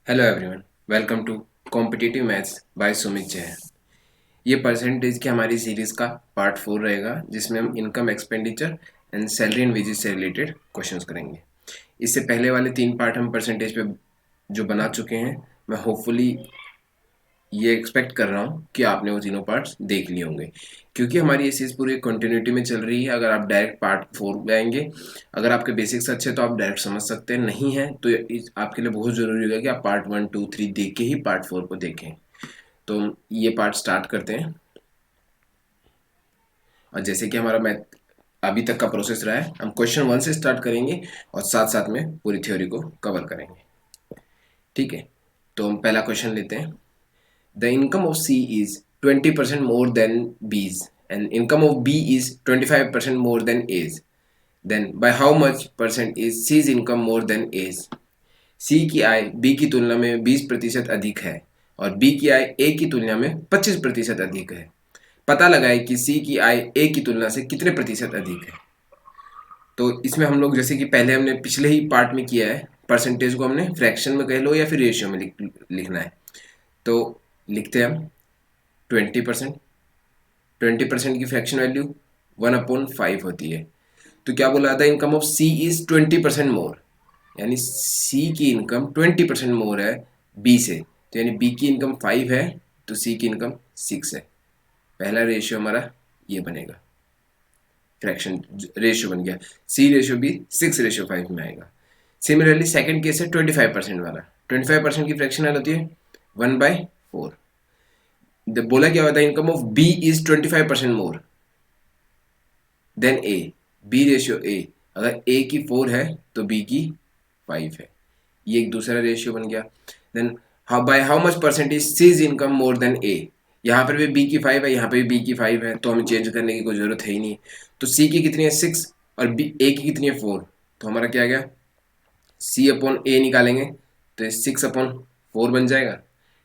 Hello everyone, welcome to competitive maths by Sumit Jain. ये percentage की हमारी सीरीज का पार्ट 4 रहेगा, जिसमें हम income, expenditure and salary and wages से रिलेटेड क्वेश्चंस करेंगे। इससे पहले वाले 3 पार्ट हम परसेंटेज पे जो बना चुके हैं, मैं होपफुली ये एक्सपेक्ट कर रहा हूँ कि आपने वो तीनों पार्ट्स देख लिए होंगे, क्योंकि हमारी ये सीरीज पूरी कंटिन्यूटी में चल रही है। अगर आप डायरेक्ट पार्ट 4 में आएंगे, अगर आपके बेसिक्स अच्छे तो आप डायरेक्ट समझ सकते हैं, नहीं है तो आपके लिए बहुत ज़रूरी होगा कि आप पार्ट 1, 2, 3 देख के ही पार्ट 4 को देखें। तो ये पार्ट स्टार्ट करते हैं। और जैसे कि हमारा मैथ अभी तक का प्रोसेस रहा है, हम क्वेश्चन 1 से स्टार्ट करेंगे और साथ साथ में पूरी थ्योरी को कवर करेंगे। ठीक है, तो हम पहला क्वेश्चन लेते हैं। The income of C is 20% more than B's and income of B is 25% more than A's. Then by how much percent is C's income more than A's? C की आय B की तुलना में 20% अधिक है और B की आय A की तुलना में 25% अधिक है। पता लगाए कि C की आय A की तुलना से कितने प्रतिशत अधिक है। तो इसमें हम लोग, जैसे कि पहले हमने पिछले ही पार्ट में किया है, परसेंटेज को हमने फ्रैक्शन में कह लो या फिर रेशियो में लिखना है। तो लिखते हैं हम 20%। 20% की फ्रैक्शन वैल्यू 1/5 होती है। तो क्या बोला था, इनकम ऑफ सी इज 20% मोर, यानी सी की इनकम 20% मोर है बी से। तो यानी बी की इनकम 5 है तो सी की इनकम 6 है। पहला रेशियो हमारा ये बनेगा, फ्रैक्शन रेशियो बन गया। सी रेशियो भी 6:5 में आएगा। सिमिलरली सेकंड केस है 25% वाला। 25% की फ्रैक्शन होती है 1/4। बोला क्या होता है, income of B is 25% more than A. B ratio A, अगर ए की 4 है तो बी की 5 है। ये एक दूसरा रेशियो बन गया। Then by how much percentage C's income more than A. यहाँ पर भी बी की 5 है, यहाँ पर भी बी की 5 है, तो हमें चेंज करने की कोई ज़रूरत है ही नहीं। तो सी की कितनी है 6 और बी ए की कितनी है 4। तो हमारा क्या आ गया, सी अपॉन ए निकालेंगे तो ये 6/4 बन जाएगा।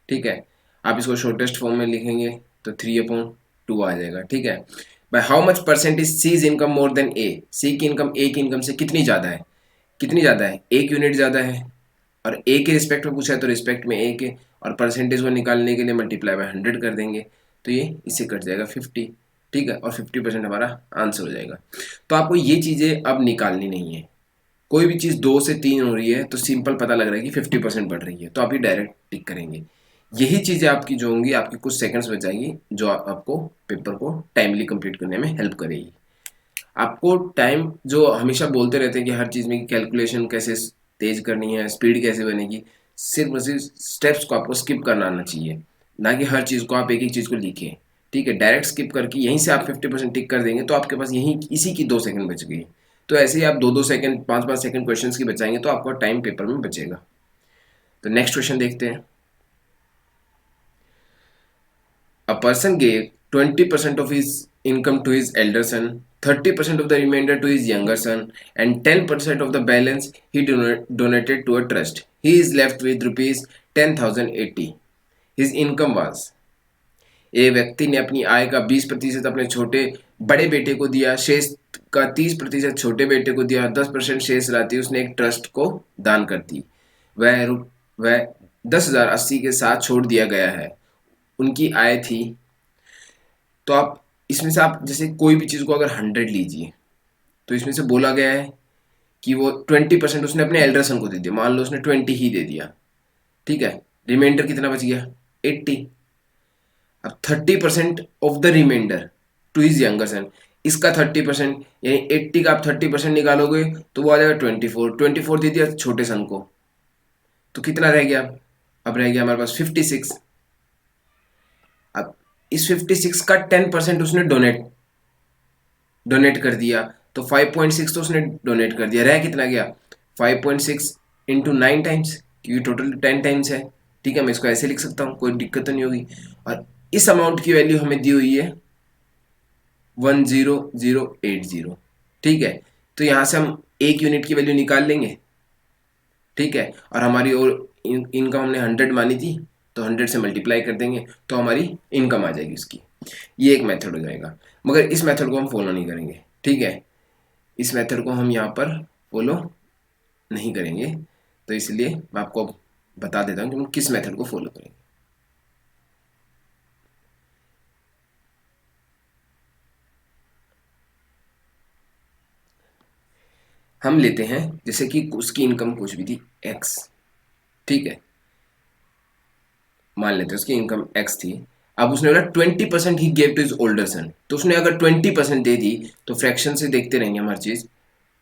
ठीक है, आप इसको शॉर्टेस्ट फॉर्म में लिखेंगे तो 3/2 आ जाएगा। ठीक है, by how much percentage C is income more than A. C की इनकम ए की इनकम से कितनी ज़्यादा है, कितनी ज़्यादा है, 1 यूनिट ज़्यादा है। और ए के रिस्पेक्ट में पूछा है तो रिस्पेक्ट में ए के, और परसेंटेज को निकालने के लिए मल्टीप्लाई बाय 100 कर देंगे तो ये इससे कट जाएगा 50। ठीक है, और 50% हमारा आंसर हो जाएगा। तो आपको ये चीज़ें अब निकालनी नहीं है। कोई भी चीज़ 2 से 3 हो रही है तो सिंपल पता लग रहा है कि 50% बढ़ रही है, तो आप ये डायरेक्ट टिक करेंगे। यही चीज़ें आपकी जो होंगी, आपकी कुछ सेकंड्स बचाएगी, जो आपको पेपर को टाइमली कंप्लीट करने में हेल्प करेगी। आपको टाइम जो हमेशा बोलते रहते हैं कि हर चीज़ में कैलकुलेशन कैसे तेज करनी है, स्पीड कैसे बनेगी, सिर्फ और सिर्फ स्टेप्स को आपको स्किप करना आना चाहिए, ना कि हर चीज़ को आप एक एक चीज़ को लिखें। ठीक है, डायरेक्ट स्किप करके यहीं से आप 50% टिक कर देंगे तो आपके पास यहीं इसी की 2 सेकंड बच गई। तो ऐसे ही आप 2-2 सेकंड, 5-5 सेकंड क्वेश्चंस की बचाएंगे तो आपका टाइम पेपर में बचेगा। तो नेक्स्ट क्वेश्चन देखते हैं। A person gave 20% of his income to his elder son, 30% of the remainder to his younger son, and 10% of the balance he donated to a trust. He is left with rupees 10,080. His income was। ए व्यक्ति ने अपनी आय का 20% अपने छोटे बड़े बेटे को दिया, शेष का 30% छोटे बेटे को दिया, 10% शेष राशि उसने एक ट्रस्ट को दान कर दी। वह 10,080 के साथ छोड़ दिया गया है। उनकी आय थी। तो आप इसमें से, आप जैसे कोई भी चीज़ को अगर 100 लीजिए, तो इसमें से बोला गया है कि वो 20% उसने अपने एल्डर सन को दे दिया। मान लो उसने 20 ही दे दिया। ठीक है, रिमाइंडर कितना बच गया 80। अब 30% of the remainder to his younger son, इसका 30%, यानी 80 का आप 30% निकालोगे तो वो आ जाएगा 24 दे दिया छोटे सन को, तो कितना रह गया, अब रह गया हमारे पास 56। अब इस 56 का 10% उसने डोनेट कर दिया, तो 5.6 तो उसने डोनेट कर दिया, रह कितना गया 5.6 इंटू 9 टाइम्स, क्योंकि टोटल 10 टाइम्स है। ठीक है, मैं इसको ऐसे लिख सकता हूँ, कोई दिक्कत तो नहीं होगी। और इस अमाउंट की वैल्यू हमें दी हुई है 10080। ठीक है, तो यहाँ से हम 1 यूनिट की वैल्यू निकाल लेंगे। ठीक है, और हमारी और इनकम हमने 100 मानी थी तो 100 से मल्टीप्लाई कर देंगे तो हमारी इनकम आ जाएगी उसकी। ये एक मेथड हो जाएगा, मगर इस मेथड को हम फॉलो नहीं करेंगे। ठीक है, इस मेथड को हम यहाँ पर फॉलो नहीं करेंगे, तो इसलिए मैं आपको बता देता हूँ कि हम किस मेथड को फॉलो करेंगे। हम लेते हैं जैसे कि उसकी इनकम कुछ भी थी एक्स, ठीक है, मान लेते हैं उसकी इनकम एक्स थी। अब उसने बोला 20% he gave to his older son, तो उसने अगर 20% दे दी तो फ्रैक्शन से देखते रहेंगे हम हर चीज।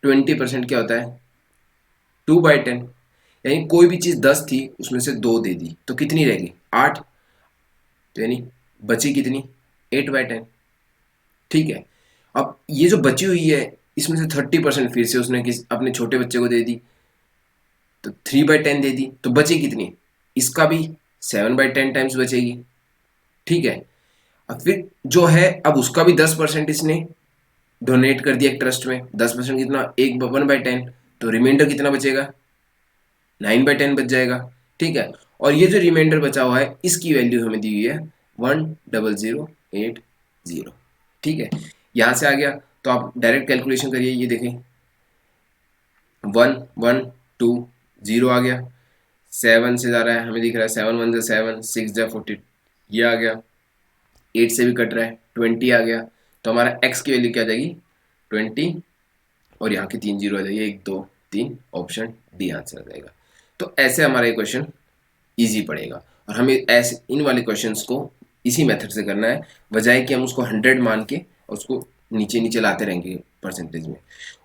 20% क्या होता है 2/10, यानी कोई भी चीज 10 थी उसमें से 2 दे दी तो कितनी रहेगी 8, तो यानी बची कितनी 8/10, ठीक है। अब ये जो बची हुई है इसमें से 30% फिर से उसने किस अपने छोटे बच्चे को दे दी, तो 3/10 दे दी तो बची कितनी, इसका भी 7/10 टाइम्स बचेगी, ठीक है। अब फिर जो है अब उसका भी 10% इसने डोनेट कर दिया एक ट्रस्ट में, 10% कितना एक 1/10, तो रिमाइंडर कितना बचेगा 9/10 बच जाएगा, ठीक है। और ये जो रिमाइंडर बचा हुआ है इसकी वैल्यू हमें दी हुई है 10080, ठीक है। यहां से आ गया तो आप डायरेक्ट कैलकुलेशन करिए, ये देखें 1 1 2 0 आ गया, 7 से जा रहा है हमें दिख रहा है 7 1 7 6 40, ये आ गया, 8 से भी कट रहा है 20 आ गया, तो हमारा x की वैल्यू क्या आ जाएगी 20, और यहाँ की 3 0 आ जाएगी, 1 2 3, ऑप्शन डी आंसर आ जाएगा। तो ऐसे हमारा ये क्वेश्चन इजी पड़ेगा, और हमें ऐसे इन वाले क्वेश्चंस को इसी मेथड से करना है, बजाय कि हम उसको 100 मान के और उसको नीचे नीचे लाते रहेंगे परसेंटेज में,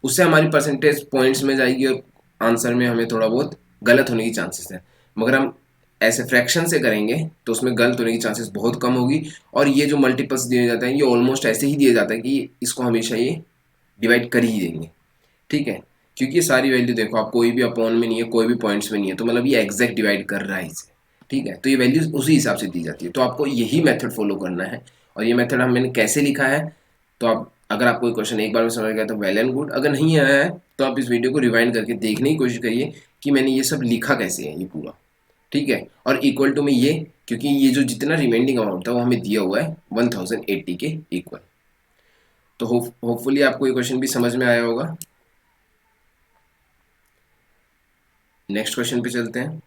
उससे हमारी परसेंटेज पॉइंट्स में जाएगी और आंसर में हमें थोड़ा बहुत गलत होने की चांसेस है। मगर हम ऐसे फ्रैक्शन से करेंगे तो उसमें गलत होने की चांसेस बहुत कम होगी, और ये जो मल्टीपल्स दिए जाते हैं ये ऑलमोस्ट ऐसे ही दिए जाता है कि इसको हमेशा ये डिवाइड कर ही देंगे, ठीक है। क्योंकि ये सारी वैल्यू देखो आप कोई भी अपॉन में नहीं है कोई भी पॉइंट्स में नहीं है, तो मतलब ये एग्जैक्ट डिवाइड कर रहा है इसे, ठीक है। तो ये वैल्यूज उसी हिसाब से दी जाती है, तो आपको यही मेथड फॉलो करना है। और ये मेथड मैंने कैसे लिखा है, तो आप अगर आपको क्वेश्चन एक बार में समझ गया तो वेल एंड गुड, अगर नहीं आया है तो आप इस वीडियो को रिवाइंड करके देखने की कोशिश करिए कि मैंने ये सब लिखा कैसे है ये पूरा, ठीक है। और इक्वल टू में ये, क्योंकि ये जो जितना रिमेंडिंग अमाउंट था वो हमें दिया हुआ है 1080 के इक्वल। तो होपफुली आपको ये क्वेश्चन भी समझ में आया होगा। नेक्स्ट क्वेश्चन पे चलते हैं।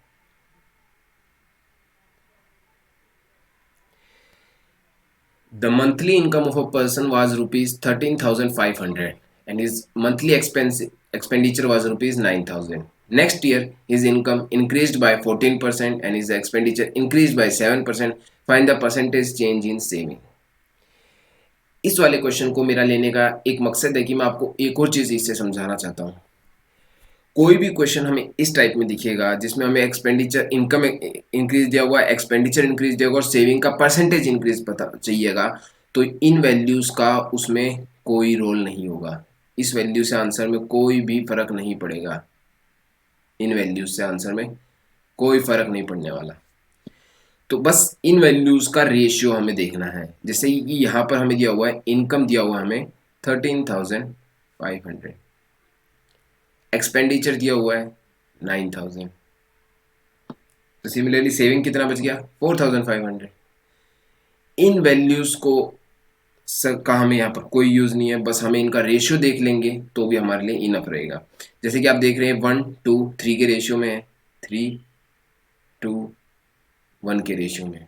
The monthly income of a person was rupees 13,500 and his monthly expenditure was rupees 9,000. Next year, his income increased by 14% and his expenditure increased by 7%. Find the percentage change in saving. इस वाले question को मेरा लेने का एक मकसद है कि मैं आपको एक और चीज़ इससे समझाना चाहता हूँ। कोई भी क्वेश्चन हमें इस टाइप में दिखेगा जिसमें हमें एक्सपेंडिचर इनकम इंक्रीज दिया हुआ है, एक्सपेंडिचर इंक्रीज दिया हुआ और सेविंग का परसेंटेज इंक्रीज पता चाहिएगा, तो इन वैल्यूज का उसमें कोई रोल नहीं होगा। इस वैल्यू से आंसर में कोई भी फर्क नहीं पड़ेगा, इन वैल्यूज से आंसर में कोई फर्क नहीं पड़ने वाला। तो बस इन वैल्यूज का रेशियो हमें देखना है। जैसे कि यहाँ पर हमें दिया हुआ है इनकम दिया हुआ है हमें 13,500, एक्सपेंडिचर दिया हुआ है 9,000, तो सिमिलरली सेविंग कितना बच गया 4,500। इन वैल्यूज को का हमें यहाँ पर कोई यूज नहीं है, बस हमें इनका रेशियो देख लेंगे तो भी हमारे लिए इनफ रहेगा। जैसे कि आप देख रहे हैं 1:3 के रेशियो में है, 3:1 के रेशियो में है,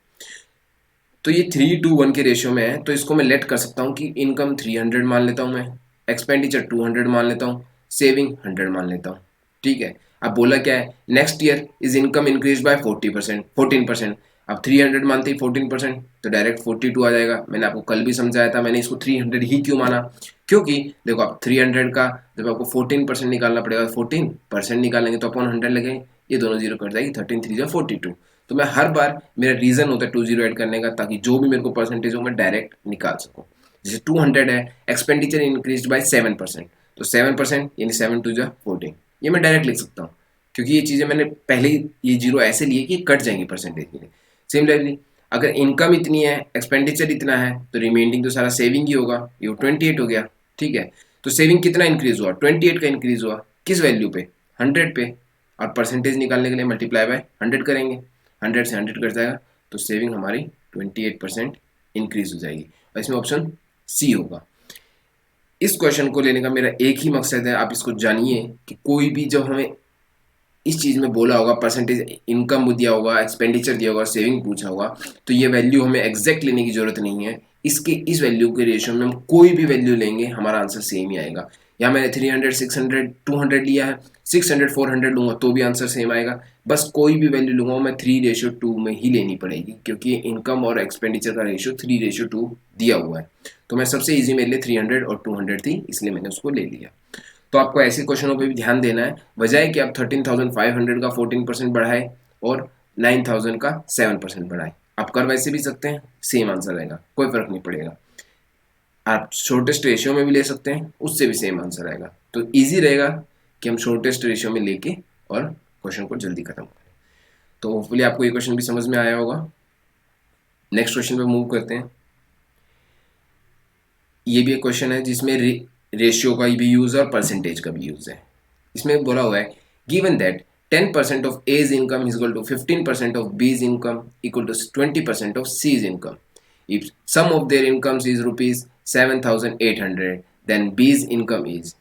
तो ये 3:1 के रेशियो में है, तो इसको मैं लेट कर सकता हूँ कि इनकम 300 मान लेता हूँ मैं, एक्सपेंडिचर 200 मान लेता हूँ, सेविंग 100 मान लेता हूँ, ठीक है। अब बोला क्या है next year is income increase by 14%। अब 300 मानते ही 14%, तो डायरेक्ट 42 आ जाएगा। मैंने आपको कल भी समझाया था, मैंने इसको 300 ही क्यों माना, क्योंकि देखो आप 300 का जब आपको 14% निकालना पड़ेगा, 14% निकालेंगे तो अपॉन 100 लगेंगे, ये दोनों जीरो कट जाएगी, 13 3 42। तो मैं हर बार मेरा रीजन होता है 20 ऐड करने का, ताकि जो भी मेरे को परसेंटेज हो मैं डायरेक्ट निकाल सकूँ। जैसे 200 है, एक्सपेंडिचर इंक्रीज बाय 7%, तो 7% यानी 7 2 14, ये मैं डायरेक्ट लिख सकता हूँ, क्योंकि ये चीज़ें मैंने पहले ही ये जीरो ऐसे लिए कि कट जाएंगी परसेंटेज के लिए। सिमिलरली अगर इनकम इतनी है, एक्सपेंडिचर इतना है, तो रिमेंडिंग तो सारा सेविंग ही होगा, ये 28 हो गया, ठीक है। तो सेविंग कितना इंक्रीज हुआ 28 का इंक्रीज हुआ, किस वैल्यू पे 100 पे, और परसेंटेज निकालने के लिए मल्टीप्लाई बाय 100 करेंगे, 100 से 100 कट जाएगा, तो सेविंग हमारी 28% इंक्रीज हो जाएगी, और इसमें ऑप्शन सी होगा। इस क्वेश्चन को लेने का मेरा एक ही मकसद है, आप इसको जानिए कि कोई भी जब हमें इस चीज़ में बोला होगा, परसेंटेज इनकम दिया होगा, एक्सपेंडिचर दिया होगा, सेविंग पूछा होगा, तो ये वैल्यू हमें एग्जैक्ट लेने की जरूरत नहीं है। इसके इस वैल्यू के रेशियो में हम कोई भी वैल्यू लेंगे हमारा आंसर सेम ही आएगा। यहाँ मैंने 300, 600, 200 लिया है, 600, 400 लूंगा तो भी आंसर सेम आएगा। बस कोई भी वैल्यू लूंगा मैं 3:2 में ही लेनी पड़ेगी, क्योंकि इनकम और एक्सपेंडिचर का रेशियो 3:2 दिया हुआ है। तो मैं सबसे ईजी मेरे लिए 300 और 200 थी, इसलिए मैंने उसको ले लिया। तो आपको ऐसे क्वेश्चनों पे भी ध्यान देना है, बजाय कि आप 13,500 का 14% बढ़ाए और 9,000 का 7% बढ़ाए। आप कर वैसे भी सकते हैं, सेम आंसर आएगा, कोई फर्क नहीं पड़ेगा। आप शॉर्टेस्ट रेशियो में भी ले सकते हैं, उससे भी सेम आंसर आएगा। तो ईजी रहेगा कि हम शॉर्टेस्ट रेशियो में लेके और क्वेश्चन को जल्दी खत्म करें। तो होपफुली आपको ये क्वेश्चन भी समझ में आया होगा। नेक्स्ट क्वेश्चन पे मूव करते हैं। ये भी एक क्वेश्चन है जिसमें रेशियो का भी यूज है और परसेंटेज का भी यूज है। इसमें बोला हुआ है given that 10% of A's income is equal to 15% of B's income equal to 20% of C's income. If sum of their incomes is rupees 7,800, then B's income is।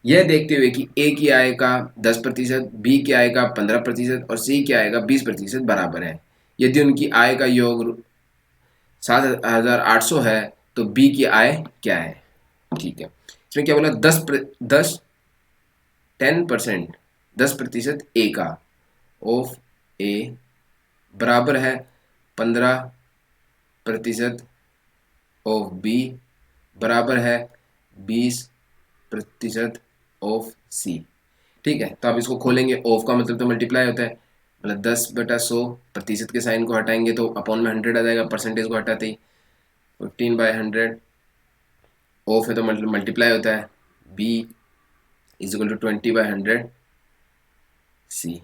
यह देखते हुए कि A की आय का 10%, B की आय का 15% और C की आय का 20% बराबर है, यदि उनकी आय का योग 7,800 है तो B की आय क्या है। ठीक है, इसमें क्या बोला, 10%, 10% ए का ऑफ ए बराबर है 15% ऑफ बी बराबर है 20% ऑफ सी। ठीक है, तो आप इसको खोलेंगे, ऑफ का मतलब तो मल्टीप्लाई होता है, मतलब 10/100, प्रतिशत के साइन को हटाएंगे तो अपॉन में 100 आ जाएगा, परसेंटेज को हटाते ही 15/100, ऑफ है तो मल्टीप्लाई होता है, बी इज इक्वल टू 20/100 सी।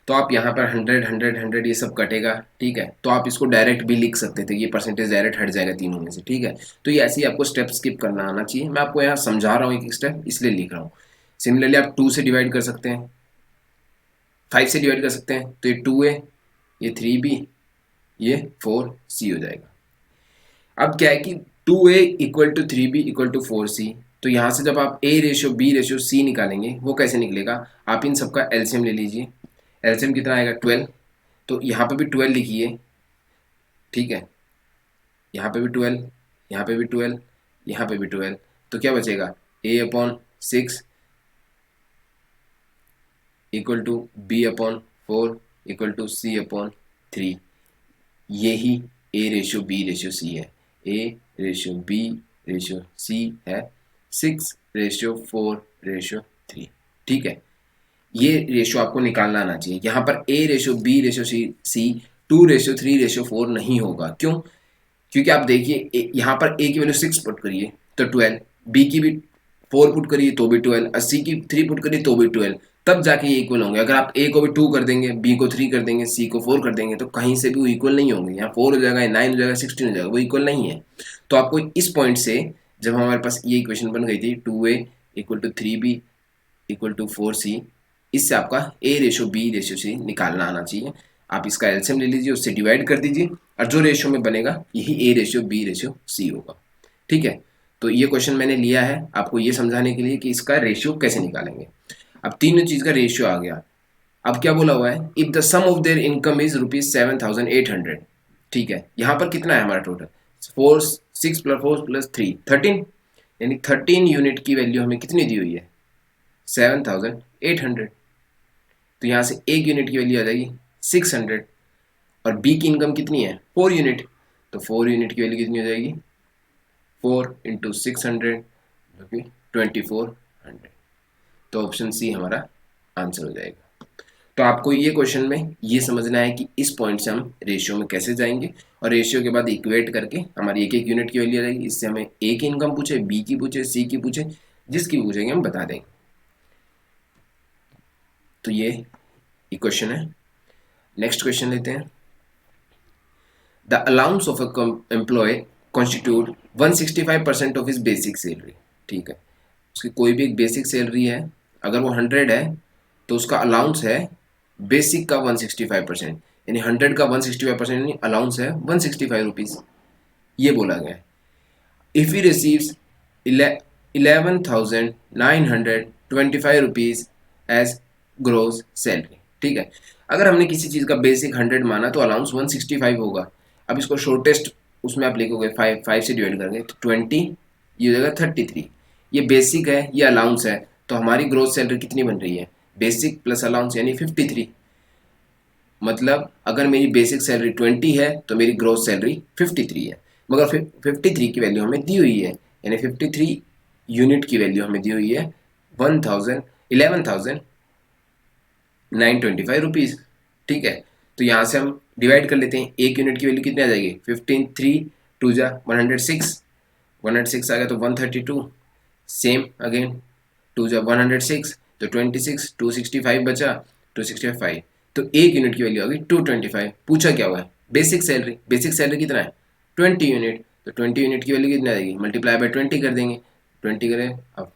तो आप यहाँ पर 100, 100, 100 ये सब कटेगा। ठीक है, तो आप इसको डायरेक्ट भी लिख सकते थे, ये परसेंटेज डायरेक्ट हट जाएगा तीनों में से। ठीक है, तो ये ऐसे ही आपको स्टेप स्किप करना आना चाहिए। मैं आपको यहाँ समझा रहा हूँ एक स्टेप, इसलिए लिख रहा हूँ। सिमिलरली आप 2 से डिवाइड कर सकते हैं, 5 से डिवाइड कर सकते हैं, तो ये 2A, ये 3B, ये 4C हो जाएगा। अब क्या है कि 2A equal to 3B equal to 4C, तो यहाँ से जब आप A/B/C निकालेंगे, वो कैसे निकलेगा, आप इन सबका एलसीएम ले लीजिए। एलसीएम कितना आएगा, 12, तो यहाँ पे भी 12 लिखिए। ठीक है, यहाँ पे भी 12, यहाँ पे भी 12, यहाँ पे भी 12, तो क्या बचेगा, A/6 equal to B/4 equal to C/3। यही A/B/C है, A/B/C है 6/4/3। ठीक है, ये रेशियो आपको निकालना आना चाहिए। यहाँ पर A/B/C 2/3/4 नहीं होगा। क्यों, क्योंकि आप देखिए यहाँ पर A की वैल्यू 6 पुट करिए तो 12, B की भी 4 पुट करिए तो भी 12, 80 की 3 पुट करिए तो भी 12, तब जाके ये इक्वल होंगे। अगर आप A को भी 2 कर देंगे, B को 3 कर देंगे, C को 4 कर देंगे, तो कहीं से भी वो इक्वल नहीं होंगे। यहाँ 4 हो जाएगा, 9 हो जाएगा, 16 हो जाएगा, वो इक्वल नहीं है। तो आपको इस पॉइंट से, जब हमारे पास ये इक्वेशन बन गई थी 2A equal to 3B equal to 4C, इससे आपका A/B/C निकालना आना चाहिए। आप इसका एलसीएम ले लीजिए, उससे डिवाइड कर दीजिए, और जो रेशियो में बनेगा यही A/B/C होगा। ठीक है, तो ये क्वेश्चन मैंने लिया है आपको ये समझाने के लिए कि इसका रेशियो कैसे निकालेंगे। अब तीनों चीज का रेशियो आ गया। अब क्या बोला हुआ है, if the sum of their income is ₹7,800। ठीक है, यहाँ पर कितना है हमारा टोटल, 4 6 + 4 + 3 13, यानी 13 यूनिट की वैल्यू हमें कितनी दी हुई है, 7,800। तो यहाँ से एक यूनिट की वैल्यू आ जाएगी 600, और बी की इनकम कितनी है 4 यूनिट, तो 4 यूनिट की वैल्यू कितनी हो जाएगी, 4 × 600 जो कि 2400। तो ऑप्शन सी हमारा आंसर हो जाएगा। तो आपको ये क्वेश्चन में ये समझना है कि इस पॉइंट से हम रेशियो में कैसे जाएंगे, और रेशियो के बाद इक्वेट करके हमारी एक एक यूनिट की वैल्यू आ जाएगी। इससे हमें ए की इनकम पूछे, बी की पूछे, सी की पूछे, जिसकी पूछेंगे हम बता देंगे। तो ये इक्वेशन है। नेक्स्ट क्वेश्चन लेते हैं। The allowance of a employ constitute 165% of his basic salary. ठीक है, उसकी कोई भी एक बेसिक सैलरी है, अगर वो 100 है तो उसका अलाउंस है बेसिक का 165%, यानी 100 का 165% यानी अलाउंस है 165 रुपीज, ये बोला गया है। If he receives 11,925 rupees as gross salary. ठीक है, अगर हमने किसी चीज़ का बेसिक 100 माना तो अलाउंस 165 होगा। अब इसको शॉर्टेस्ट उसमें आप लिखोगे 5 से डिवाइड करेंगे तो 20, ये हो जाएगा 33। ये बेसिक है, ये अलाउंस है, तो हमारी ग्रोस सैलरी कितनी बन रही है, बेसिक प्लस अलाउंस यानी 53। मतलब अगर मेरी बेसिक सैलरी 20 है तो मेरी ग्रोस सैलरी 53 है, मगर 53 की वैल्यू हमें दी हुई है, यानी 53 यूनिट की वैल्यू हमें दी हुई है 11,925 रुपीज़। ठीक है, तो यहाँ से हम डिवाइड कर लेते हैं, एक यूनिट की वैल्यू कितनी आ जाएगी 15, 3 2 जा 106, 106 आ गया तो 132, सेम अगेन 2 जा 106 तो 26, 265 बचा, 265, तो एक यूनिट की वैल्यू आ गई 225। पूछा क्या हुआ है, बेसिक सैलरी, बेसिक सैलरी कितना है 20 यूनिट, तो 20 यूनिट की वैल्यू कितनी आ जाएगी, मल्टीप्लाई बाय 20 कर देंगे, 20 करें अब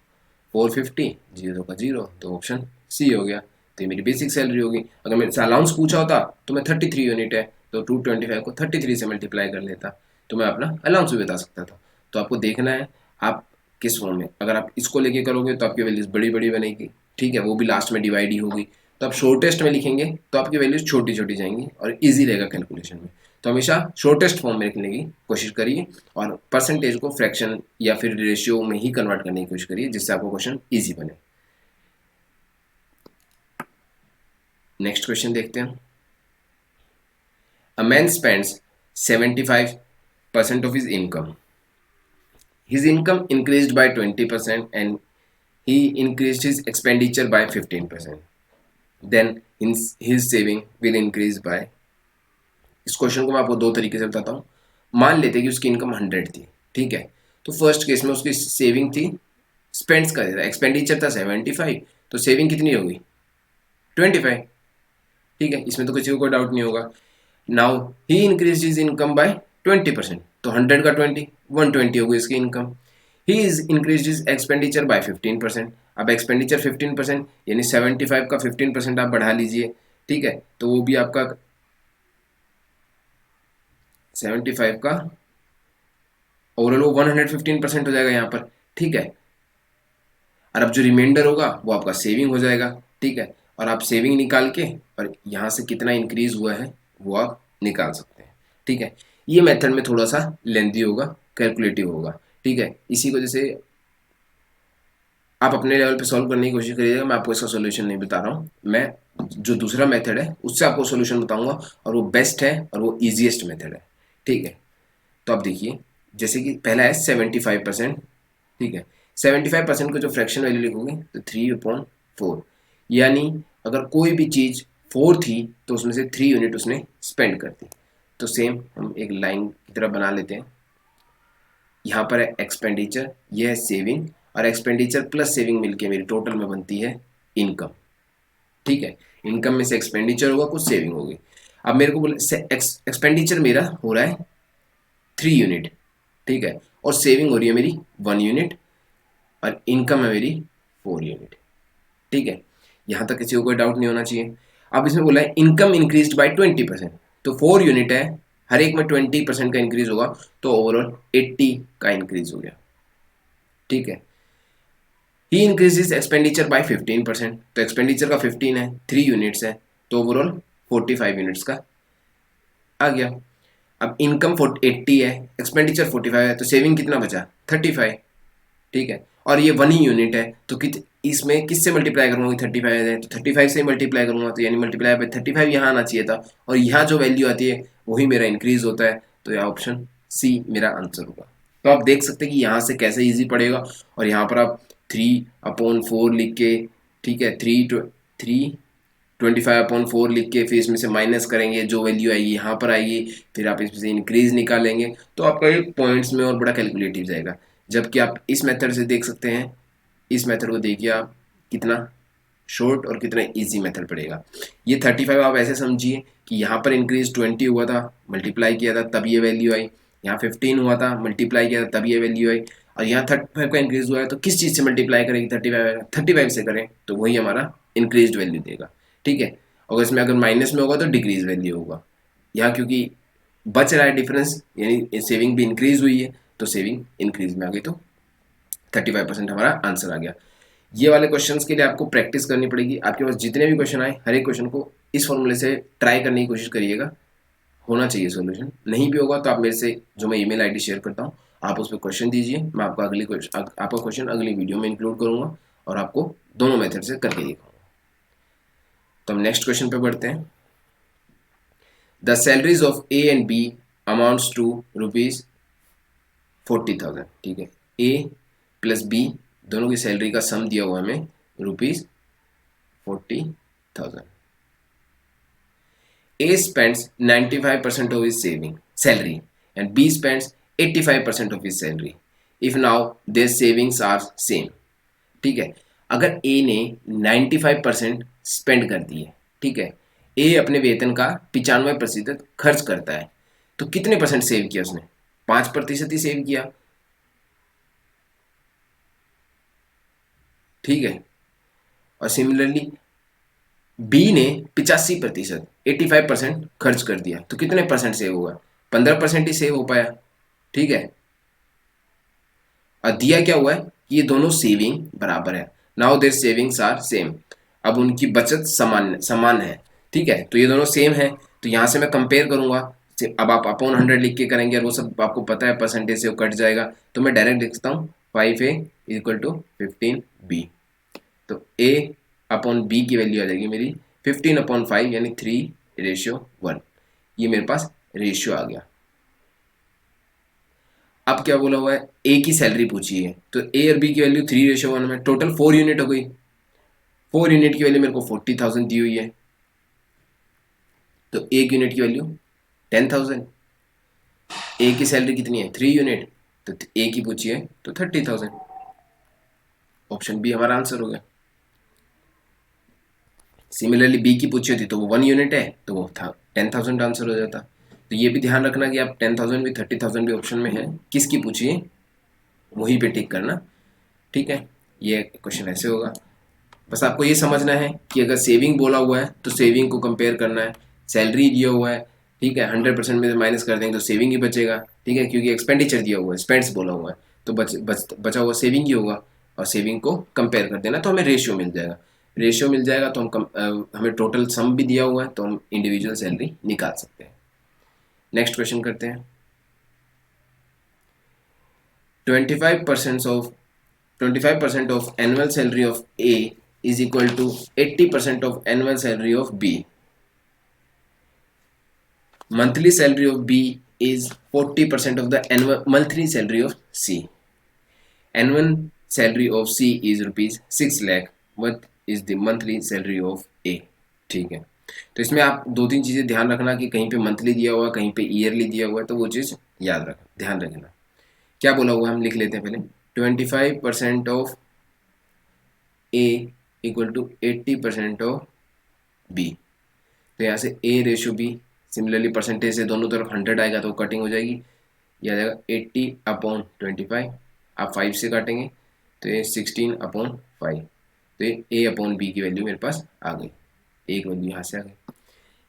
450, जीरो का जीरो, तो ऑप्शन सी हो गया, तो ये मेरी बेसिक सैलरी होगी। अगर मेरे से अलाउंस पूछा होता तो मैं 33 यूनिट है तो 225 को 33 से मल्टीप्लाई कर लेता, तो मैं अपना अलाउंस भी बता सकता था। तो आपको देखना है आप किस फॉर्म में, अगर आप इसको लेके करोगे तो आपकी वैल्यूज बड़ी बड़ी बनेगी, ठीक है, वो भी लास्ट में डिवाइड ही होगी। तो आप शॉर्टेस्ट में लिखेंगे तो आपकी वैल्यूज छोटी छोटी जाएंगी और ईजी रहेगा कैलकुलेशन में। तो हमेशा शॉर्टेस्ट फॉर्म में लिखने की कोशिश करिए और परसेंटेज को फ्रैक्शन या फिर रेशियो में ही कन्वर्ट करने की कोशिश करिए, जिससे आपको क्वेश्चन ईजी बने। नेक्स्ट क्वेश्चन देखते हैं। A man spends 75% of his income. His income increased by 20% and he increased his expenditure by 15%. Then his saving will increase by। इस क्वेश्चन को मैं आपको दो तरीके से बताता हूँ। मान लेते हैं कि उसकी इनकम 100 थी, ठीक है, तो फर्स्ट केस में उसकी सेविंग थी, स्पेंड्स का था, एक्सपेंडिचर था 75, तो सेविंग कितनी होगी 25। ठीक है, इसमें तो किसी को कोई डाउट नहीं होगा। Now he increase his income by 20%, तो 100 का 20 120 होगी इसकी income. He is increase his expenditure bye 15%, अब एक्सपेंडिचर 15% यानी 75 का 15% आप बढ़ा लीजिए, ठीक है, तो वो भी आपका 75 का ओवरऑल वो 115% हो जाएगा यहाँ पर, ठीक है। और अब जो रिमाइंडर होगा वो आपका सेविंग हो जाएगा, ठीक है, और आप सेविंग निकाल के और यहाँ से कितना इंक्रीज हुआ है वो आप निकाल सकते हैं, ठीक है। ये मेथड में थोड़ा सा लेंथी होगा, कैलकुलेटिव होगा, ठीक है, इसी को जैसे आप अपने लेवल पे सॉल्व करने की कोशिश करिएगा। मैं आपको इसका सोल्यूशन नहीं बता रहा हूँ, मैं जो दूसरा मेथड है उससे आपको सोल्यूशन बताऊंगा और वो बेस्ट है और वो ईजिएस्ट मेथड है, ठीक है। तो आप देखिए, जैसे कि पहला है 75%, ठीक है, 75% को जो फ्रैक्शन वैल्यू लिखोगे तो 3/4, यानी अगर कोई भी चीज़ 4 थी तो उसमें से 3 यूनिट उसने स्पेंड कर दी। तो सेम हम एक लाइन की तरह बना लेते हैं, यहाँ पर है एक्सपेंडिचर, यह है सेविंग, और एक्सपेंडिचर प्लस सेविंग मिलके मेरी टोटल में बनती है इनकम, ठीक है। इनकम में से एक्सपेंडिचर होगा, कुछ सेविंग होगी। अब मेरे को बोले एक्सपेंडिचर मेरा हो रहा है 3 यूनिट, ठीक है, और सेविंग हो रही है मेरी 1 यूनिट और इनकम है मेरी 4 यूनिट, ठीक है। यहाँ तक किसी को कोई डाउट नहीं होना चाहिए। अब इसमें बोला है इनकम इंक्रीज बाय 20%, तो 4 यूनिट है, हर एक में 20% का इंक्रीज होगा, तो ओवरऑल 80 का इंक्रीज हो गया, ठीक है। ही इंक्रीजेस एक्सपेंडिचर बाय 15%, तो एक्सपेंडिचर का 15 है, 3 यूनिट्स है, तो ओवरऑल 45 यूनिट्स का आ गया। अब इनकम 80 है, एक्सपेंडिचर 45 है, तो सेविंग कितना बचा 35, ठीक है, और ये 1 ही यूनिट है, तो इसमें किससे मल्टीप्लाई करूँगा, 35 है तो 35 से ही मल्टीप्लाई करूँगा, तो यानी मल्टीप्लाई बाय 35 यहाँ आना चाहिए था, और यहाँ जो वैल्यू आती है वही मेरा इंक्रीज होता है, तो यह ऑप्शन सी मेरा आंसर होगा। तो आप देख सकते हैं कि यहाँ से कैसे ईजी पड़ेगा, और यहाँ पर आप 3/4 लिख के, ठीक है, 25/4 लिख के फिर इसमें से माइनस करेंगे, जो वैल्यू आएगी यहाँ पर आएगी, फिर आप इसमें से इंक्रीज निकालेंगे, तो आपका ये पॉइंट्स में और बड़ा कैलकुलेटिव जाएगा। जबकि आप इस मेथड से देख सकते हैं, इस मेथड को देखिए आप कितना शॉर्ट और कितना इजी मेथड पड़ेगा। ये 35 आप ऐसे समझिए कि यहाँ पर इंक्रीज 20 हुआ था, मल्टीप्लाई किया था तब ये वैल्यू आई, यहाँ 15 हुआ था, मल्टीप्लाई किया था तब ये वैल्यू आई, और यहाँ 35 का इंक्रीज हुआ है, तो किस चीज़ से मल्टीप्लाई करेंगे 35 से करें तो वही हमारा इंक्रीज वैल्यू देगा, ठीक है। और इसमें अगर माइनस में होगा तो डिक्रीज वैल्यू होगा। यहाँ क्योंकि बच रहा है डिफरेंस, यानी सेविंग भी इंक्रीज हुई है, तो सेविंग इंक्रीज में आ गई, तो 35% हमारा आंसर आ गया। ये वाले क्वेश्चंस के लिए आपको प्रैक्टिस करनी पड़ेगी। आपके पास जितने भी क्वेश्चन आए हर एक क्वेश्चन को इस फॉर्मूले से ट्राई करने की कोशिश करिएगा, होना चाहिए सॉल्यूशन। नहीं भी होगा तो आप मेरे से जो मैं ईमेल आईडी शेयर करता हूँ आप उस पर क्वेश्चन दीजिए, मैं आपका आपका क्वेश्चन अगली वीडियो में इंक्लूड करूँगा और आपको दोनों मेथड से करके दिखाऊंगा। तो हम नेक्स्ट क्वेश्चन पे बढ़ते हैं। The salaries of A and B amounts to ₹40,000। ठीक है, ए प्लस बी दोनों की सैलरी का सम दिया हुआ है हमें ₹40,000। A spends 95% of his saving salary and B spends 85% of his salary. If now their savings are same. ठीक है, अगर A ने 95% स्पेंड कर दी है, ठीक है, A अपने वेतन का 95% खर्च करता है, तो कितने परसेंट सेव किया उसने? 5% ही सेव किया। ठीक है, और सिमिलरली बी ने 85% 85% खर्च कर दिया, तो कितने परसेंट सेव हुआ? 15% ही सेव हो पाया। ठीक है, और दिया क्या हुआ है कि ये दोनों सेविंग बराबर है। Now their savings are same, अब उनकी बचत समान समान है। ठीक है, तो ये दोनों सेम है, तो यहाँ से मैं कंपेयर करूंगा। अब आप अपॉन 100 लिख के करेंगे और वो सब आपको पता है परसेंटेज से वो कट जाएगा, तो मैं डायरेक्ट लिखता हूँ 5A इक्वल टू 15B। तो A अपॉन बी की वैल्यू आ जाएगी मेरी 15/5 यानी 3:1। ये मेरे पास रेशियो आ गया। अब क्या बोला हुआ है, ए की सैलरी पूछी है, तो ए और बी की वैल्यू 3:1 में, टोटल 4 यूनिट हो गई। 4 यूनिट की वैल्यू मेरे को 40,000 दी हुई है, तो एक यूनिट की वैल्यू 10,000। ए की सैलरी कितनी है? 3 यूनिट, तो ए की पूछी है तो 30,000। ऑप्शन बी हमारा आंसर हो गया। सिमिलरली बी की पूछी होती तो वो 1 यूनिट है, तो वो था 10,000 आंसर हो जाता। तो ये भी ध्यान रखना कि आप 10,000 भी 30,000 भी ऑप्शन में है, किसकी पूछी है वहीं पे टिक करना। ठीक है, ये क्वेश्चन ऐसे होगा। बस आपको ये समझना है कि अगर सेविंग बोला हुआ है तो सेविंग को कंपेयर करना है। सैलरी दिया हुआ है, ठीक है, 100% में माइनस कर देंगे तो सेविंग ही बचेगा। ठीक है, क्योंकि एक्सपेंडिचर दिया हुआ है, स्पेंड्स बोला हुआ है, तो बचा हुआ सेविंग ही होगा, और सेविंग को कंपेयर कर देना तो हमें रेशियो मिल जाएगा। रेशियो मिल जाएगा तो हमें टोटल सम भी दिया हुआ है, तो हम इंडिविजुअल सैलरी निकाल सकते हैं। नेक्स्ट क्वेश्चन करते हैं। 25% of 25% of annual salary of A is equal to 80% of annual salary of B. Monthly salary of B is 40% of the annual monthly salary of C. Annual salary of C is rupees 6 lakh. What is the monthly salary of A? ठीक है, तो इसमें आप दो तीन चीज़ें ध्यान रखना कि कहीं पे मंथली दिया हुआ है, कहीं पे ईयरली दिया हुआ है, तो वो चीज़ याद रखना, ध्यान रखना। क्या बोला हुआ है हम लिख लेते हैं पहले। 25% of A equal to 80% of B, तो यहाँ से A ratio B, similarly percentage से दोनों तरफ 100 आएगा तो कटिंग हो जाएगी, ये आ जाएगा 80/25। आप 5 से काटेंगे तो ये 16/5, तो ये ए अपॉन बी की वैल्यू मेरे पास आ गई, एक वैल्यू यहाँ से आ गई।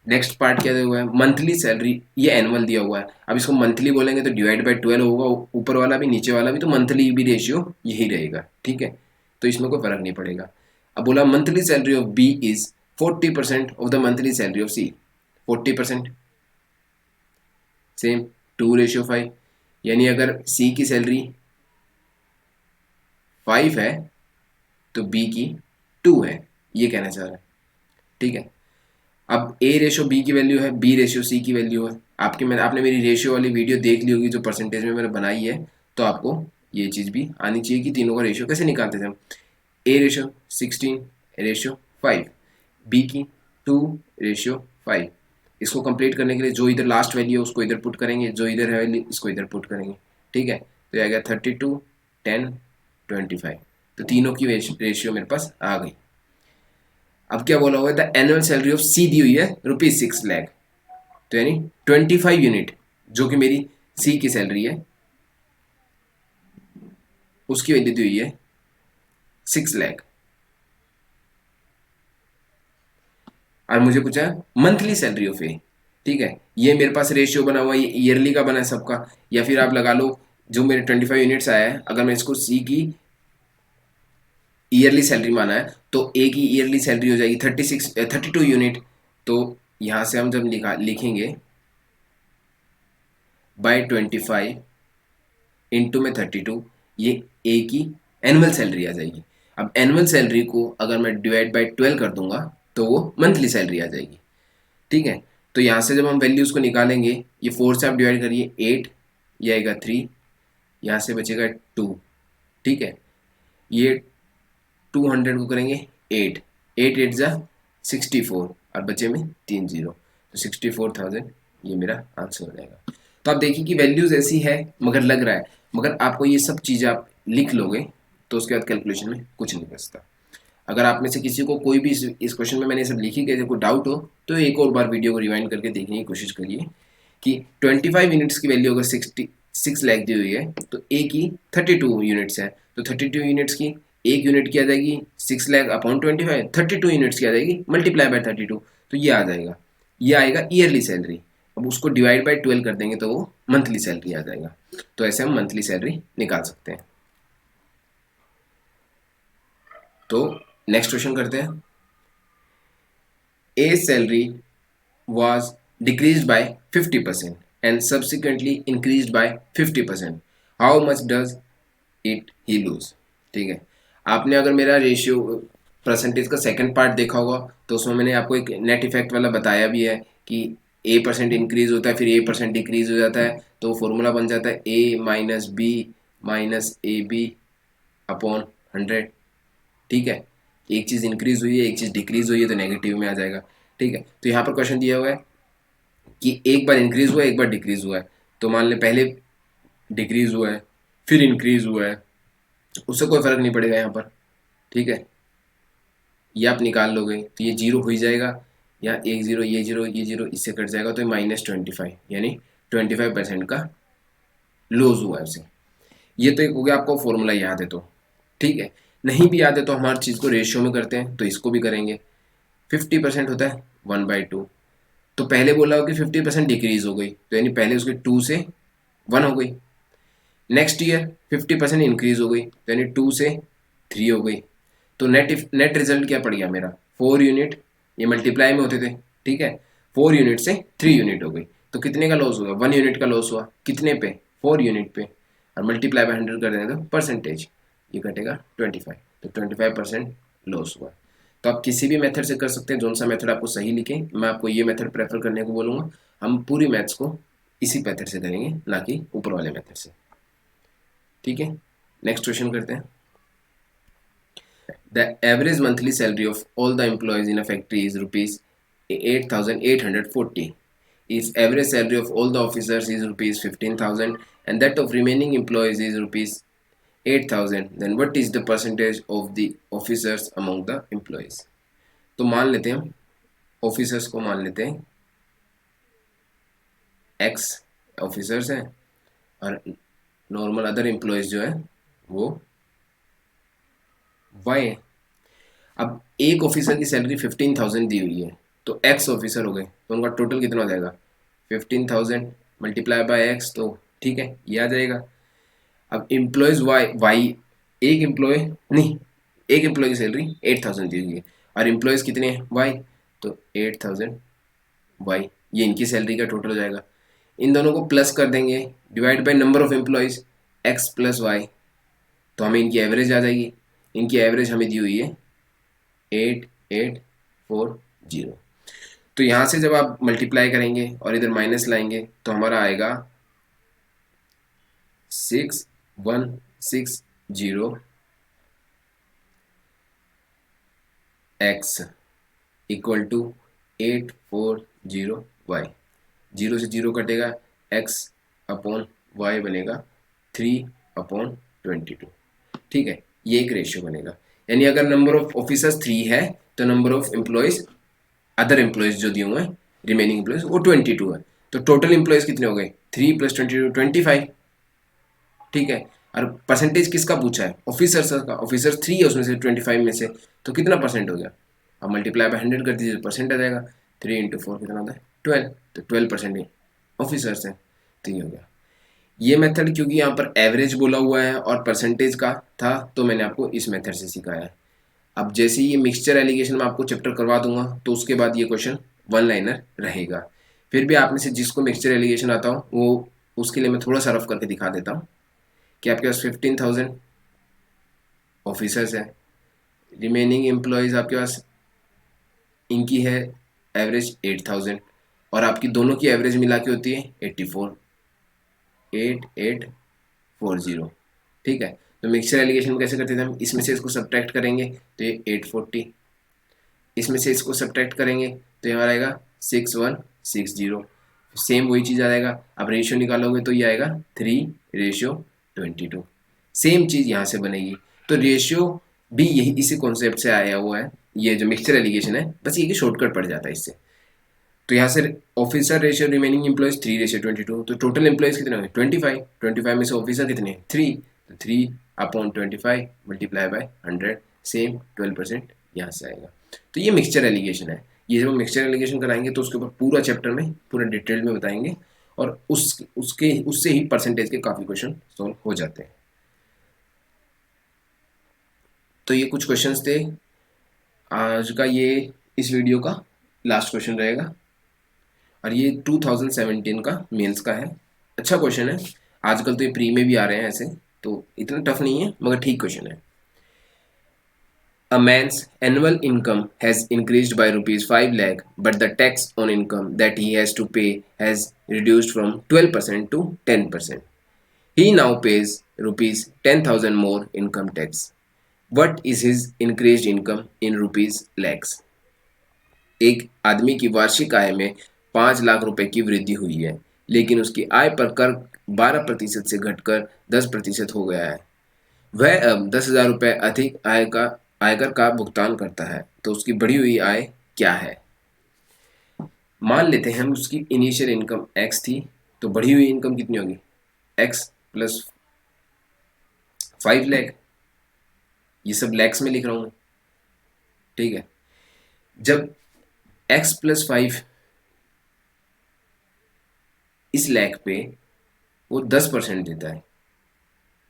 नेक्स्ट पार्ट क्या दिया हुआ है, मंथली सैलरी, ये एनुअल दिया हुआ है। अब इसको मंथली बोलेंगे तो डिवाइड बाय 12 होगा, ऊपर वाला भी नीचे वाला भी, तो मंथली भी रेशियो यही रहेगा। ठीक है, तो इसमें कोई फर्क नहीं पड़ेगा। अब बोला monthly salary of B is 40% of the monthly salary of C. 40% same 2:5, यानी अगर सी की सैलरी 5 है तो बी की 2 है, ये कहना चाह रहा है। ठीक है, अब ए रेशियो बी की वैल्यू है, बी रेशियो सी की वैल्यू है। आपने मेरी रेशियो वाली वीडियो देख ली होगी जो परसेंटेज में मैंने बनाई है, तो आपको ये चीज़ भी आनी चाहिए कि तीनों का रेशियो कैसे निकालते थे हम। ए रेशियो 16:5, बी की 2:5। इसको कंप्लीट करने के लिए जो इधर लास्ट वैल्यू है उसको इधर पुट करेंगे, जो इधर है वैल्यू इसको इधर पुट करेंगे। ठीक है, तो आ गया 32, 10, 25, तो तीनों की रेशियो मेरे पास आ गई। अब क्या बोला हुआ है, द एनुअल सैलरी ऑफ सी दी हुई है ₹6 लाख, तो यानी 25 यूनिट जो कि मेरी सी की सैलरी है उसकी वैल्यू दी हुई है 6 लाख। और मुझे पूछा मंथली सैलरी ऑफ ए। ठीक है, ये मेरे पास रेशियो बना हुआ है, ये ईयरली का बना है सबका, या फिर आप लगा लो जो मेरे 25 यूनिट्स आया है, अगर मैं इसको सी की ईयरली सैलरी माना है, तो ए की ईयरली सैलरी हो जाएगी 32 यूनिट। तो यहाँ से हम जब लिखेंगे बाय 25 इंटू में 32, ये ए की एनुअल सैलरी आ जाएगी। अब एनुअल सैलरी को अगर मैं डिवाइड बाय 12 कर दूंगा तो वो मंथली सैलरी आ जाएगी। ठीक है, तो यहाँ से जब हम वैल्यूज को निकालेंगे, ये 4 से आप डिवाइड करिए 8, ये आएगा 3, यहाँ से बचेगा 2। ठीक है, ये 200 को करेंगे 8, 8 8 जा 64 और बचे में 3 जीरो, तो 64,000 ये मेरा आंसर हो जाएगा। तो आप देखिए कि वैल्यूज ऐसी है मगर लग रहा है, मगर आपको ये सब चीज़ आप लिख लोगे तो उसके बाद कैलकुलेशन में कुछ नहीं बचता। अगर आप में से किसी को कोई भी इस क्वेश्चन में मैंने सब लिखी गई कोई डाउट हो तो एक और बार वीडियो को रिवाइंड करके देखने की कोशिश करिए कि 25 यूनिट्स की वैल्यू अगर 66 लाख दी हुई है तो ए की 32 यूनिट्स है, तो 32 यूनिट्स की एक यूनिट की आ जाएगी 6 लाख अपॉन 25, 32 यूनिट्स की आ जाएगी मल्टीप्लाई बाय 32, तो ये आ जाएगा, ये आएगा ईयरली सैलरी। अब उसको डिवाइड बाय 12 कर देंगे तो वो मंथली सैलरी आ जाएगा। तो ऐसे हम मंथली सैलरी निकाल सकते हैं। तो नेक्स्ट क्वेश्चन करते हैं। A salary was decreased by 50% and subsequently increased by 50%. How much does it he lose? ठीक है, आपने अगर मेरा रेशियो परसेंटेज का सेकंड पार्ट देखा होगा तो उसमें मैंने आपको एक नेट इफेक्ट वाला बताया भी है कि A% इंक्रीज होता है फिर A% डिक्रीज हो जाता है, तो फॉर्मूला बन जाता है A minus B minus A B upon 100। ठीक है, एक चीज़ इंक्रीज हुई है एक चीज़ डिक्रीज हुई है तो नेगेटिव में आ जाएगा। ठीक है, तो यहाँ पर क्वेश्चन दिया हुआ है कि एक बार इंक्रीज हुआ है एक बार डिक्रीज हुआ है, तो मान ले पहले डिक्रीज हुआ है फिर इंक्रीज हुआ है, उससे कोई फर्क नहीं पड़ेगा यहाँ पर। ठीक है, ये आप निकाल लोगे तो ये जीरो हो ही जाएगा, या एक जीरो ये जीरो ये जीरो इससे कट जाएगा तो -25 यानी 25% का लॉस हुआ है उसे। ये तो एक हो गया, आपको फॉर्मूला याद है तो ठीक है, नहीं भी याद है तो हम हर चीज़ को रेशियो में करते हैं तो इसको भी करेंगे। 50% होता है 1/2, तो पहले बोला हो कि 50% डिक्रीज हो गई तो यानी पहले उसके 2 से 1 हो गई। नेक्स्ट ईयर 50% इंक्रीज हो गई तो यानी 2 से 3 हो गई। तो नेट रिजल्ट क्या पड़ गया मेरा 4 यूनिट, ये मल्टीप्लाई में होते थे। ठीक है, 4 यूनिट से 3 यूनिट हो गई, तो कितने का लॉस हुआ 1 यूनिट का लॉस हुआ, कितने पे 4 यूनिट पे, और मल्टीप्लाई बाय 100 कर देंगे तो परसेंटेज ये कटेगा 25, तो 25% लॉस हुआ। तो आप किसी भी मेथड से कर सकते हैं, जो सा मेथड आपको सही लिखे, मैं आपको ये मेथड प्रेफर करने को बोलूँगा। हम पूरी मैथ्स को इसी मेथड से करेंगे ना कि ऊपर वाले मेथड से। ठीक है, नेक्स्ट क्वेश्चन करते हैं। The average monthly salary of all the employees in a factory is rupees 8,840. Is average salary of all the officers is rupees 15,000 and that of remaining employees is rupees 8,000. Then what is the percentage of the officers among the employees? तो मान लेते हैं हम officers को मान लेते हैं x officers हैं और नॉर्मल अदर एम्प्लॉयज जो है वो वाई है। अब एक ऑफिसर की सैलरी 15,000 दी हुई है तो एक्स ऑफिसर हो गए तो उनका टोटल कितना हो जाएगा 15,000 मल्टीप्लाई बाय एक्स, तो ठीक है ये आ जाएगा। अब एम्प्लॉयज वाई एक एम्प्लॉय नहीं, एक एम्प्लॉय की सैलरी 8,000 दी हुई है और एम्प्लॉयज कितने हैं वाई, तो 8,000 वाई ये इनकी सैलरी का टोटल हो जाएगा। इन दोनों को प्लस कर देंगे divide by number of employees x plus y, तो हमें इनकी एवरेज आ जाएगी। इनकी एवरेज हमें दी हुई है 8,840। तो यहाँ से जब आप मल्टीप्लाई करेंगे और इधर माइनस लाएंगे तो हमारा आएगा 6,160 x equal to 840 y। Zero से जीरो कटेगा x अपॉन y बनेगा 3/22। ठीक है, ये एक रेशियो बनेगा, यानी अगर नंबर ऑफ ऑफिसर्स 3 है तो number of employees other employees जो दिए हुए हैं रिमेनिंग एम्प्लॉयज वो 22 है, तो टोटल एम्प्लॉयज कितने हो गए 3 + 22 25। ठीक है, और परसेंटेज किसका पूछा है ऑफिसर्स का, ऑफिसर्स 3 है उसमें से 25 में से, तो कितना परसेंट हो गया, अब मल्टीप्लाई बाय 100 कर दीजिए परसेंट आ जाएगा। 3 × 4 कितना होता है 12, तो 12% ऑफिसर्स हैं, तो ये हो गया। ये मेथड क्योंकि यहाँ पर एवरेज बोला हुआ है और परसेंटेज का था, तो मैंने आपको इस मेथड से सिखाया है। अब जैसे ही ये मिक्सचर एलिगेशन मैं आपको चैप्टर करवा दूंगा, तो उसके बाद ये क्वेश्चन वन लाइनर रहेगा। फिर भी आप में से जिसको मिक्सचर एलिगेशन आता हो वो, उसके लिए मैं थोड़ा सा रफ करके दिखा देता हूँ कि आपके पास 15,000 ऑफिसर्स है, रिमेनिंग एम्प्लॉयज़ आपके पास इनकी है एवरेज 8,000, और आपकी दोनों की एवरेज मिला के होती है 8840। ठीक है, तो मिक्सचर एलिगेशन में कैसे करते थे हम, इसमें से इसको सब्ट्रैक्ट करेंगे तो ये 840, इसमें से इसको सब्ट्रैक्ट करेंगे तो ये हमारा आएगा 6160। सेम वही चीज़ आ जाएगा। अब रेशियो निकालोगे तो ये आएगा 3:22। सेम चीज़ यहाँ से बनेगी। तो रेशियो भी यही इसी कॉन्सेप्ट से आया हुआ है। ये जो मिक्सचर एलिगेशन है, बस ये कि शॉर्टकट पड़ जाता है इससे। तो यहाँ से ऑफिसर रेशियो रिमेनिंग एम्प्लॉयज 3:22, तो टोटल एम्प्लॉयज कितने होंगे 25, 25 में से ऑफिसर कितने हैं 3, तो 3/25 मल्टीप्लाई बाय 100, सेम 12% यहाँ से आएगा। तो ये मिक्सचर एलिगेशन है। ये जब हम मिक्सचर एलिगेशन कराएंगे तो उसके ऊपर पूरा चैप्टर में पूरा डिटेल में बताएंगे, और उससे ही परसेंटेज के काफ़ी क्वेश्चन सॉल्व हो जाते हैं। तो ये कुछ क्वेश्चंस थे आज का, ये इस वीडियो का लास्ट क्वेश्चन रहेगा, और ये 2017 का मेंस का है। अच्छा क्वेश्चन है, आजकल तो ये प्री में भी आ रहे हैं ऐसे, तो इतना टफ नहीं है मगर ठीक क्वेश्चन है। A man's annual income has increased by rupees 5 lakh, but the tax on income that he has to pay has reduced from 12% to 10%. He now pays rupees 10,000 more income tax. What is his increased income in rupees lakhs? एक आदमी की वार्षिक आय में 5 लाख रुपए की वृद्धि हुई है, लेकिन उसकी आय पर कर 12% से घटकर 10% हो गया है। वह अब 10,000 रुपये अधिक आयकर का भुगतान करता है, तो उसकी बढ़ी हुई आय क्या है। मान लेते हैं हम उसकी इनिशियल इनकम एक्स थी, तो बढ़ी हुई इनकम कितनी होगी, एक्स प्लस 5 लाख। ये सब लैक्स में लिख रहा हूँ, ठीक है। जब एक्स प्लस 5 इस लैख पे वो 10% देता है,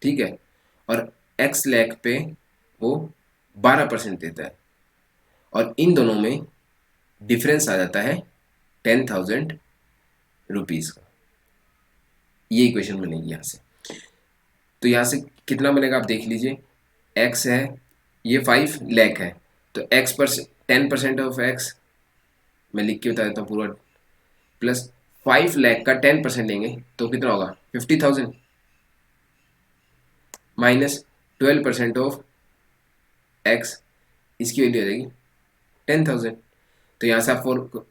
ठीक है, और एक्स लैख पे वो 12% देता है, और इन दोनों में डिफरेंस आ जाता है 10,000 रुपीज़ का। ये इक्वेशन बनेगी यहाँ से। तो यहाँ से कितना बनेगा आप देख लीजिए, एक्स है, ये 5 लाख है, तो एक्स पर 10% ऑफ एक्स, मैं लिख के बता देता हूँ पूरा, प्लस 5 लाख का 10% लेंगे तो कितना होगा 50,000, माइनस 12% ऑफ एक्स, इसकी वैल्यू आ जाएगी 10,000। तो यहाँ से आप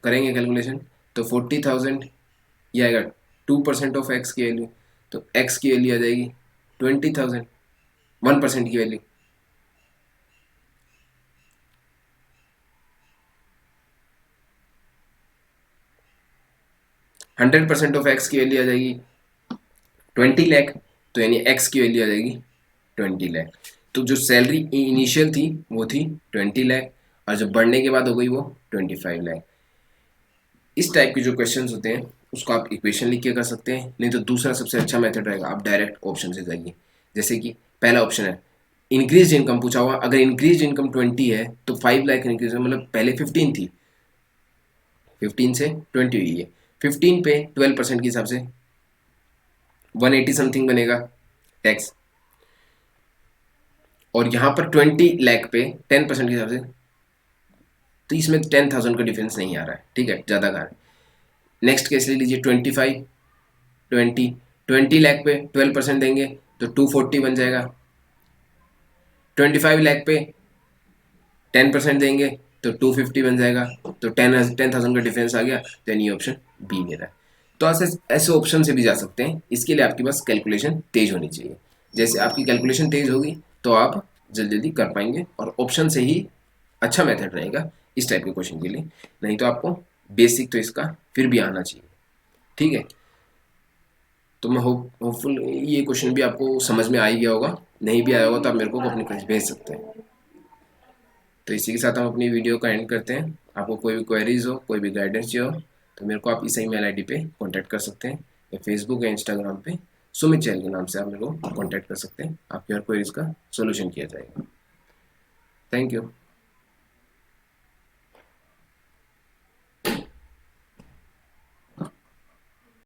करेंगे कैलकुलेशन, तो 40,000 ये आएगा 2% ऑफ एक्स की वैल्यू, तो एक्स की वैल्यू आ जाएगी 20,000, 1% की value. Hundred percent of x की वैल्यू आ जाएगी 20 लाख, तो यानी एक्स की वैल्यू आ जाएगी 20 लाख। तो जो सैलरी इनिशियल थी वो थी 20 लाख, और जो बढ़ने के बाद हो गई वो 25 लाख। इस टाइप के जो क्वेश्चंस होते हैं उसको आप इक्वेशन लिख के कर सकते हैं, नहीं तो दूसरा सबसे अच्छा मेथड रहेगा, आप डायरेक्ट ऑप्शन से जाइए। जैसे कि पहला ऑप्शन है इंक्रीज इनकम पूछा हुआ, अगर इंक्रीज इनकम 20 है तो 5 लाख इंक्रीज, मतलब पहले 15 थी, 15 से 20 हुई है, 15 पे 12% के हिसाब से 180 समथिंग बनेगा टैक्स, और यहाँ पर 20 लाख पे 10% के हिसाब से, तो इसमें 10,000 का डिफरेंस नहीं आ रहा है, ठीक है, ज़्यादा का है। नेक्स्ट केस ले लीजिए 20 लाख पे 12% देंगे तो 240 बन जाएगा, 25 लाख पे 10% देंगे तो 250 बन जाएगा, तो 10,000 का डिफरेंस आ गया, तो ये ऑप्शन बी मेरा है। तो ऐसे ऑप्शन से भी जा सकते हैं, इसके लिए आपके पास कैलकुलेशन तेज होनी चाहिए। जैसे आपकी कैलकुलेशन तेज होगी तो आप जल्दी जल्दी कर पाएंगे, और ऑप्शन से ही अच्छा मेथड रहेगा इस टाइप के क्वेश्चन के लिए, नहीं तो आपको बेसिक तो इसका फिर भी आना चाहिए, ठीक है। तो मैं होपफुल ये क्वेश्चन भी आपको समझ में आ ही गया होगा, नहीं भी आया होगा तो आप मेरे को अपनी क्वेश्चन भेज सकते हैं। तो इसी के साथ हम अपनी वीडियो का एंड करते हैं। आपको कोई भी क्वेरीज हो, कोई भी गाइडेंस चाहिए हो, तो मेरे को आप इस ईमेल आईडी पे कांटेक्ट कर सकते हैं, या फेसबुक या इंस्टाग्राम पे सुमित चैल के नाम से आप मेरे को कॉन्टैक्ट कर सकते हैं, आपकी हर क्वेरीज का सोल्यूशन किया जाएगा। Thank you.